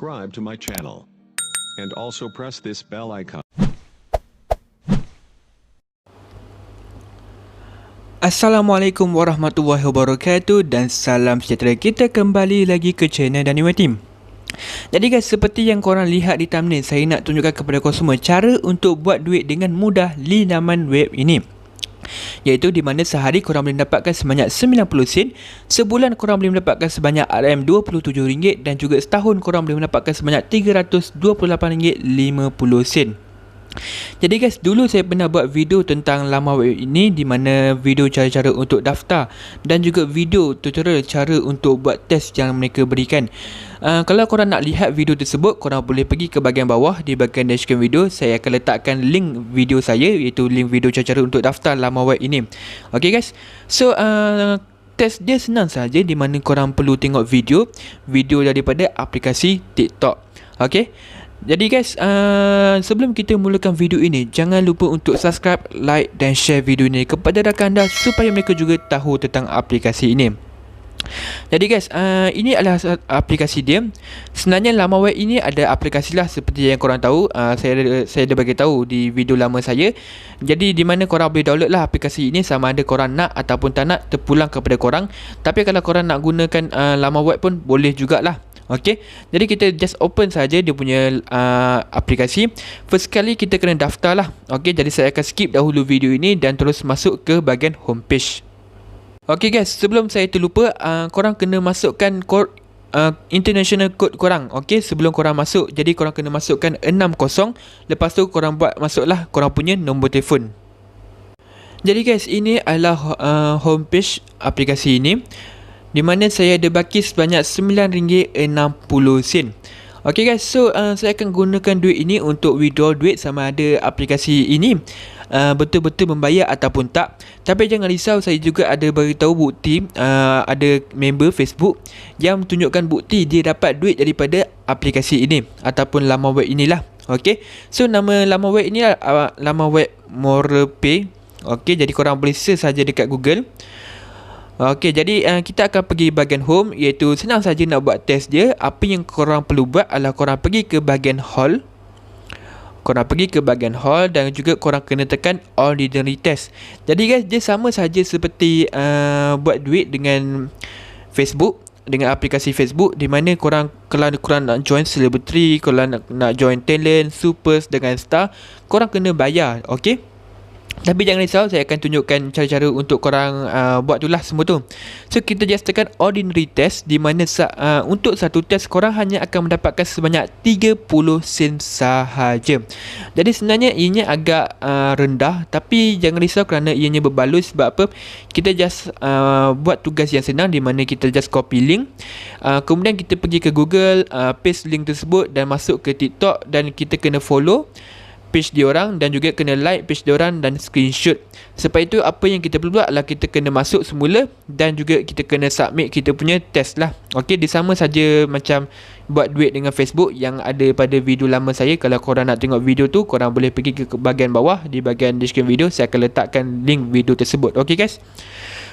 subscribe to my channel. And also press this bell icon. Assalamualaikum warahmatullahi wabarakatuh dan salam sejahtera. Kita kembali lagi ke channel Daniwa Team. Jadi guys, seperti yang korang lihat di thumbnail, saya nak tunjukkan kepada korang semua cara untuk buat duit dengan mudah di laman web ini. Iaitu di mana sehari korang boleh mendapatkan sebanyak 90 sen, sebulan korang boleh mendapatkan sebanyak RM27 dan juga setahun korang boleh mendapatkan sebanyak RM328.50. Jadi guys, dulu saya pernah buat video tentang laman web ini, di mana video cara-cara untuk daftar dan juga video tutorial cara untuk buat test yang mereka berikan. Kalau korang nak lihat video tersebut, korang boleh pergi ke bahagian bawah di bahagian description video. Saya akan letakkan link video saya, iaitu link video cara-cara untuk daftar laman web ini. Okay guys, so test dia senang saja, di mana korang perlu tengok video daripada aplikasi TikTok. Okay, jadi guys, sebelum kita mulakan video ini, jangan lupa untuk subscribe, like dan share video ini kepada rakan anda supaya mereka juga tahu tentang aplikasi ini. Jadi guys, ini adalah aplikasi dia. Sebenarnya laman web ini ada aplikasi lah, seperti yang korang tahu. Saya dah bagi tahu di video lama saya. Jadi di mana korang boleh download lah aplikasi ini, sama ada korang nak ataupun tak nak, terpulang kepada korang. Tapi kalau korang nak gunakan laman web pun boleh jugalah. Okay, jadi kita just open saja dia punya aplikasi. First kali kita kena daftar lah. Okay, jadi saya akan skip dahulu video ini dan terus masuk ke bahagian homepage. Okay guys, sebelum saya terlupa, korang kena masukkan kod international code korang. Okay, sebelum korang masuk, jadi korang kena masukkan 60. Lepas tu korang masuklah korang punya nombor telefon. Jadi guys, ini adalah homepage aplikasi ini, di mana saya ada baki sebanyak RM9.60. Okay guys, so saya akan gunakan duit ini untuk withdraw duit, sama ada aplikasi ini betul-betul membayar ataupun tak. Tapi jangan risau, saya juga ada beritahu bukti, ada member Facebook yang menunjukkan bukti dia dapat duit daripada aplikasi ini ataupun laman web inilah. Okay, so nama laman web ini laman web MorePay. Okay, jadi korang boleh search saja dekat Google. Okey, jadi kita akan pergi bahagian home, iaitu senang saja nak buat test dia. Apa yang korang perlu buat adalah korang pergi ke bahagian hall. Korang pergi ke bahagian hall dan juga korang kena tekan ordinary test. Jadi guys, dia sama saja seperti buat duit dengan Facebook, dengan aplikasi Facebook, di mana korang, kalau korang nak join celebrity, kalau nak join talent, supers dengan star, korang kena bayar. Okey, tapi jangan risau, saya akan tunjukkan cara-cara untuk korang buat tu lah semua tu. So kita just tekan ordinary test, di mana untuk satu test korang hanya akan mendapatkan sebanyak 30 sen sahaja. Jadi sebenarnya ianya agak rendah, tapi jangan risau kerana ianya berbaloi. Sebab apa? Kita just buat tugas yang senang, di mana kita just copy link, kemudian kita pergi ke Google, paste link tersebut dan masuk ke TikTok, dan kita kena follow page diorang dan juga kena like page diorang dan screenshot. Sebab itu apa yang kita perlu buat adalah kita kena masuk semula dan juga kita kena submit kita punya test lah. Okey, dia sama saja macam buat duit dengan Facebook yang ada pada video lama saya. Kalau korang nak tengok video tu, korang boleh pergi ke bahagian bawah di bahagian description video. Saya akan letakkan link video tersebut. Okey guys,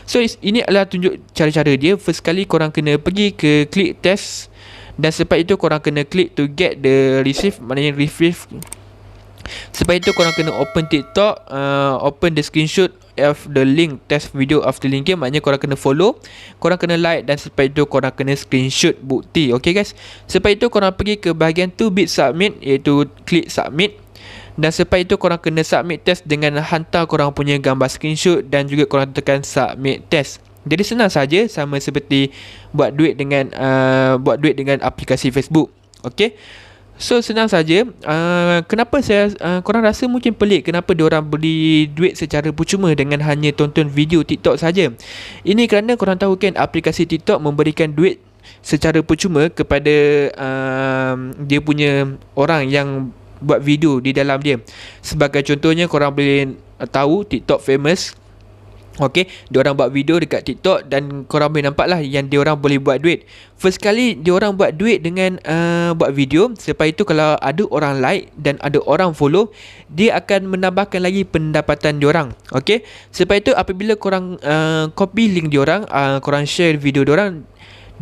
so ini adalah tunjuk cara-cara dia. First kali korang kena pergi ke click test, dan selepas itu korang kena click to get the receive, maknanya receive. Sebab itu korang kena open TikTok, open the screenshot of the link, test video of the link game, maknanya korang kena follow, korang kena like, dan sebab itu korang kena screenshot bukti. Okay guys, sebab itu korang pergi ke bahagian 2-bit submit, iaitu klik submit, dan sebab itu korang kena submit test dengan hantar korang punya gambar screenshot dan juga korang tekan submit test. Jadi senang saja, sama seperti buat duit dengan aplikasi Facebook. Okay, so senang saja. Kenapa korang rasa mungkin pelik kenapa diorang beli duit secara percuma dengan hanya tonton video TikTok saja? Ini kerana korang tahu kan, aplikasi TikTok memberikan duit secara percuma kepada dia punya orang yang buat video di dalam dia. Sebagai contohnya, korang boleh tahu TikTok famous. Okey, diorang buat video dekat TikTok dan korang boleh nampak lah yang diorang boleh buat duit. First kali diorang buat duit dengan buat video. Selepas itu kalau ada orang like dan ada orang follow, dia akan menambahkan lagi pendapatan diorang. Okey, selepas itu apabila korang copy link diorang, korang share video diorang,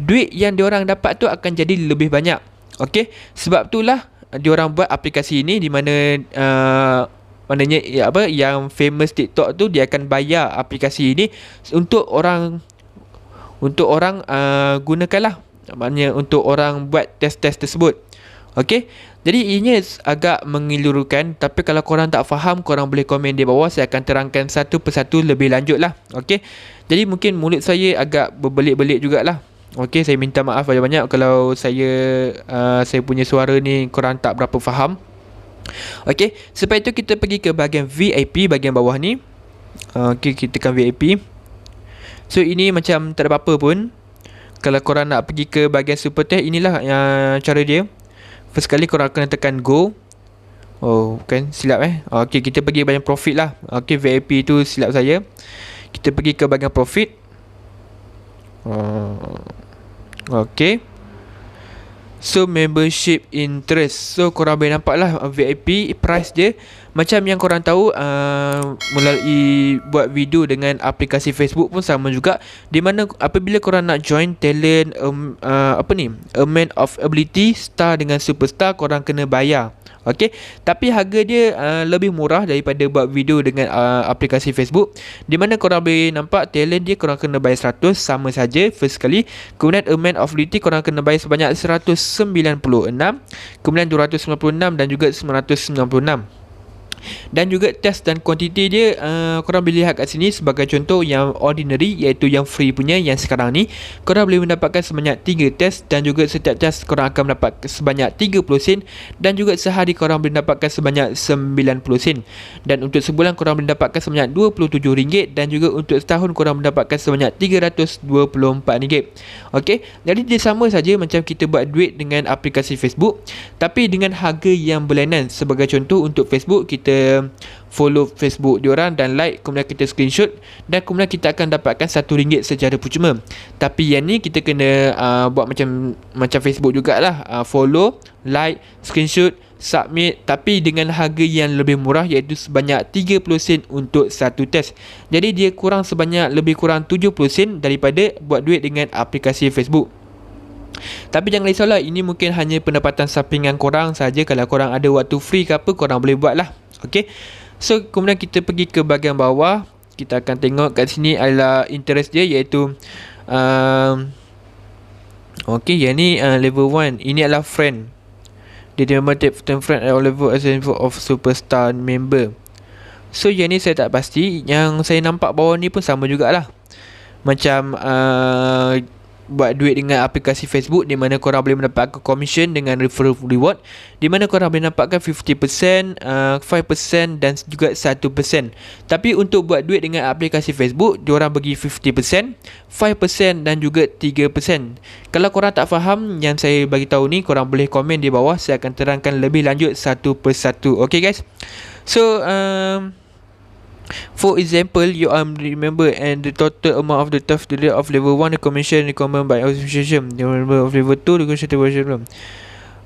duit yang diorang dapat tu akan jadi lebih banyak. Okey, sebab itulah diorang buat aplikasi ini di mana maknanya yang famous TikTok tu dia akan bayar aplikasi ini untuk orang gunakanlah, maknanya untuk orang buat test-test tersebut. Okey. Jadi ini agak mengelurukan, tapi kalau korang tak faham, korang boleh komen di bawah, saya akan terangkan satu persatu lebih lanjut lah. Okey. Jadi mungkin mulut saya agak berbelit-belit jugalah. Okey, saya minta maaf banyak-banyak kalau saya punya suara ni korang tak berapa faham. Okey, sebab itu kita pergi ke bahagian VIP, bahagian bawah ni. Okey, kita tekan VIP. So ini macam tak ada apa-apa pun. Kalau korang nak pergi ke bahagian super tech, inilah cara dia. First kali korang kena tekan go. Oh, bukan, silap Okey, kita pergi bahagian profit lah. Okey, VIP tu silap saya. Kita pergi ke bahagian profit. Okey. So membership interest. So korang boleh nampak lah VIP price dia. Macam yang korang tahu, melalui buat video dengan aplikasi Facebook pun sama juga. Di mana apabila korang nak join talent Amount of Ability Star dengan Superstar, korang kena bayar. Okey, tapi harga dia lebih murah daripada buat video dengan aplikasi Facebook. Di mana korang boleh nampak talent dia korang kena bayar 100, sama saja first kali. Kemudian amount of ability korang kena bayar sebanyak 196, kemudian 296 dan juga 996. Dan juga test dan kuantiti dia, korang boleh lihat kat sini. Sebagai contoh, yang ordinary iaitu yang free punya, yang sekarang ni korang boleh mendapatkan sebanyak 3 test, dan juga setiap test korang akan mendapat sebanyak 30 sen, dan juga sehari korang boleh mendapatkan sebanyak 90 sen, dan untuk sebulan korang boleh mendapatkan sebanyak RM27, dan juga untuk setahun korang mendapatkan sebanyak RM324. Okey, jadi dia sama saja macam kita buat duit dengan aplikasi Facebook, tapi dengan harga yang berlainan. Sebagai contoh, untuk Facebook kita follow Facebook diorang dan like, kemudian kita screenshot, dan kemudian kita akan dapatkan RM1 secara percuma. Tapi yang ni kita kena buat macam Facebook jugalah, follow, like, screenshot, submit, tapi dengan harga yang lebih murah, iaitu sebanyak 30 sen untuk satu test. Jadi dia lebih kurang 70 sen daripada buat duit dengan aplikasi Facebook. Tapi jangan risaulah, ini mungkin hanya pendapatan sampingan korang saja. Kalau korang ada waktu free ke apa, korang boleh buat lah. Okey. So kemudian kita pergi ke bahagian bawah. Kita akan tengok kat sini adalah interest dia, iaitu okey, yang ni level 1. Ini adalah friend. Dia member take friend at all level as of superstar member. So yang ni saya tak pasti. Yang saya nampak bawah ni pun sama jugalah. Macam buat duit dengan aplikasi Facebook, di mana korang boleh mendapatkan commission dengan referral reward, di mana korang boleh dapatkan 50%, 5% dan juga 1%. Tapi untuk buat duit dengan aplikasi Facebook, diorang bagi 50%, 5% dan juga 3%. Kalau korang tak faham yang saya bagi tahu ni, korang boleh komen di bawah, saya akan terangkan lebih lanjut satu persatu. Okay guys. So for example, you remember and the total amount of the task delay of level 1 the commission recommended by association, the member of level 2 the commission.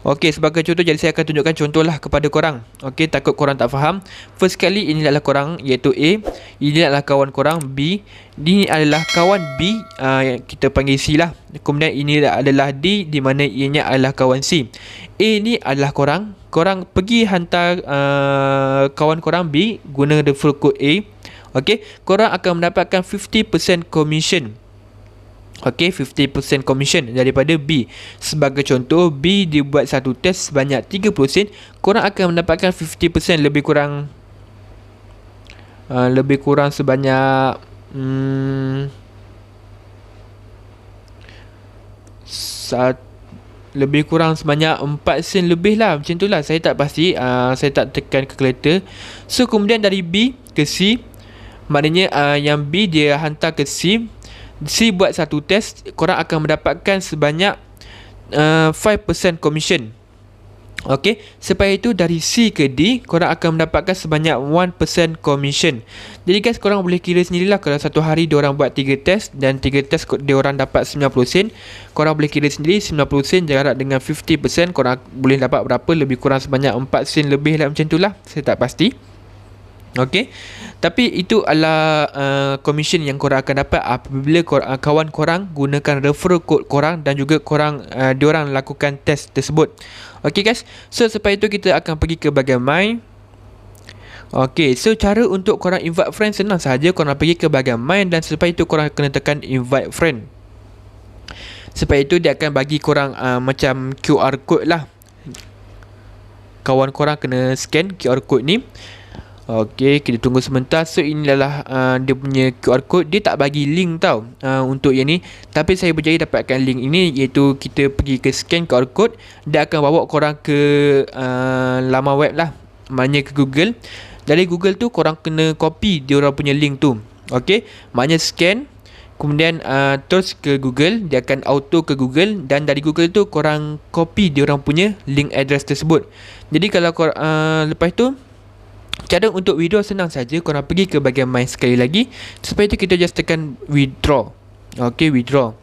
Okey, sebagai contoh, jadi saya akan tunjukkan contohlah kepada korang. Okey, takut korang tak faham. First kali, ini adalah korang, iaitu A. Ini adalah kawan korang B. Ini adalah kawan B, yang kita panggil C lah. Kemudian ini adalah D, di mana ianya adalah kawan C. A ni adalah korang. Korang pergi hantar kawan korang B guna referral code A. Okey, korang akan mendapatkan 50% commission. Okey, 50% commission daripada B. Sebagai contoh, B dibuat satu test sebanyak 30 sen, korang akan mendapatkan 50%, lebih kurang sebanyak lebih kurang sebanyak 4 sen lebih lah, macam tu lah. Saya tak pasti, saya tak tekan calculator. So kemudian dari B ke C, maknanya yang B dia hantar ke C buat satu test, korang akan mendapatkan sebanyak 5% commission. Okey, selepas itu dari C ke D, korang akan mendapatkan sebanyak 1% commission. Jadi guys, korang boleh kira sendirilah. Kalau satu hari diorang buat 3 test, dan 3 test diorang dapat 90 sen, korang boleh kira sendiri 90 sen jarak dengan 50%, korang boleh dapat berapa, lebih kurang sebanyak 4 sen lebih lah, macam tu lah. Saya tak pasti. Okey. Tapi itu adalah commission yang korang akan dapat apabila kawan korang gunakan referral code korang dan juga korang diorang lakukan test tersebut. Okey guys. So selepas itu kita akan pergi ke bahagian My. Okey, so cara untuk korang invite friend senang sahaja. Korang pergi ke bahagian My dan selepas itu korang kena tekan invite friend. Selepas itu dia akan bagi korang macam QR code lah. Kawan korang kena scan QR code ni. Okey, kita tunggu sebentar. So ini adalah dia punya QR code. Dia tak bagi link tau untuk yang ni. Tapi saya berjaya dapatkan link ini, iaitu kita pergi ke scan QR code. Dia akan bawa korang ke laman web lah, maknanya ke Google. Dari Google tu korang kena copy diorang punya link tu. Okey, maknanya scan, kemudian terus ke Google. Dia akan auto ke Google. Dan dari Google tu korang copy diorang punya link address tersebut. Jadi kalau korang lepas tu, cara untuk withdraw senang saja. Korang pergi ke bahagian My sekali lagi. Supaya itu kita just tekan withdraw. Okey, withdraw.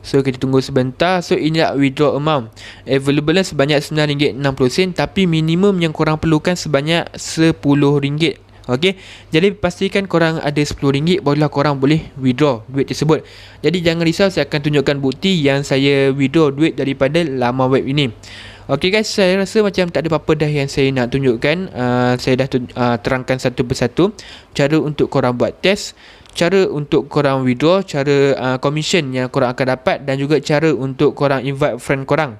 So kita tunggu sebentar. So inilah withdraw amount. Available sebanyak RM9.60. Tapi minimum yang korang perlukan sebanyak RM10. Okey, jadi pastikan korang ada RM10, barulah korang boleh withdraw duit tersebut. Jadi jangan risau, saya akan tunjukkan bukti yang saya withdraw duit daripada laman web ini. Okey guys, saya rasa macam tak ada apa-apa dah yang saya nak tunjukkan. Saya dah terangkan satu persatu cara untuk korang buat test, cara untuk korang withdraw, cara commission yang korang akan dapat, dan juga cara untuk korang invite friend korang.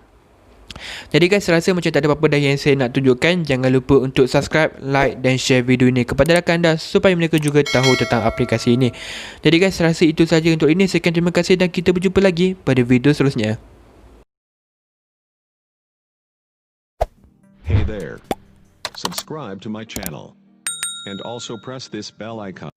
Jadi guys, saya rasa macam tak ada apa-apa dah yang saya nak tunjukkan. Jangan lupa untuk subscribe, like dan share video ini kepada rakan anda supaya mereka juga tahu tentang aplikasi ini. Jadi guys, saya rasa itu saja untuk ini. Sekian, terima kasih dan kita berjumpa lagi pada video seterusnya. Hey there. Subscribe to my channel. And also press this bell icon.